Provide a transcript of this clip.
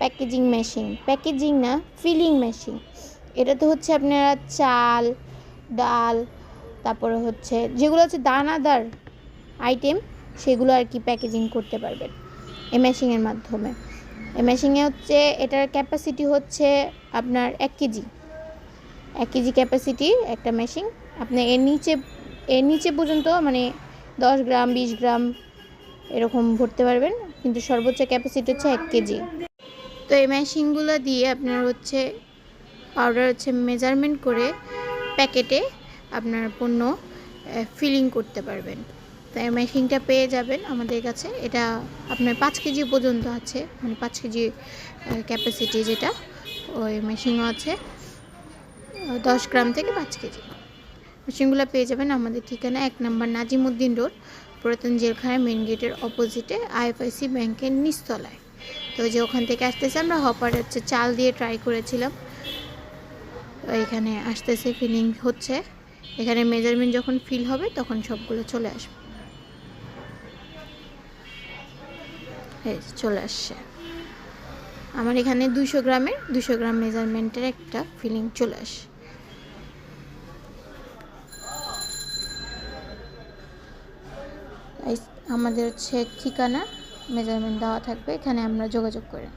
Packaging machine, packaging না feeling machine. এটাতে হচ্ছে আপনারা চাল, ডাল, তারপরে হচ্ছে যেগুলো হচ্ছে দানাদার আইটেম সেগুলো আর কি প্যাকেজিং করতে পারবেন এই মেশিনের মাধ্যমে। এই মেশিনে হচ্ছে এটার ক্যাপাসিটি হচ্ছে আপনার 1 কেজি, 1 কেজি ক্যাপাসিটি একটা মেশিন। আপনি এর নিচে পর্যন্ত মানে 10 গ্রাম 20 গ্রাম এরকম ভরতে পারবেন, কিন্তু সর্বোচ্চ ক্যাপাসিটি হচ্ছে 1 কেজি। তো এই মেশিনগুলো দিয়ে আপনার হচ্ছে পাউডার হচ্ছে মেজারমেন্ট করে প্যাকেটে আপনার পণ্য ফিলিং করতে পারবেন। তো এই মেশিনটা পেয়ে যাবেন আমাদের কাছে। এটা আপনার 5 কেজি পর্যন্ত আছে, মানে 5 কেজি ক্যাপাসিটি যেটা, ওই মেশিনও আছে 10 গ্রাম থেকে 5 কেজি। মেশিনগুলো পেয়ে যাবেন আমাদের ঠিকানা 1 নম্বর নাজিমউদ্দিন রোড, পুরাতন জেলখানা মেন গেটের অপোজিটে আইএফআইসি ব্যাংকের নিচতলায়। তো যে ওখান থেকে আসতেছে আমরা হপার হচ্ছে চাল দিয়ে ট্রাই করেছিলাম, এখানে আসতেছে ফিলিং হচ্ছে। এখানে মেজারমেন্ট যখন ফিল হবে তখন সবগুলো চলে আসবে। এই চলে আসছে আমার এখানে 200 গ্রামের 200 গ্রাম মেজারমেন্টের একটা ফিলিং চলে আসে। আমাদের হচ্ছে ঠিকানা মেজারমেন্ট দেওয়া থাকবে, এখানে আমরা যোগাযোগ করেন।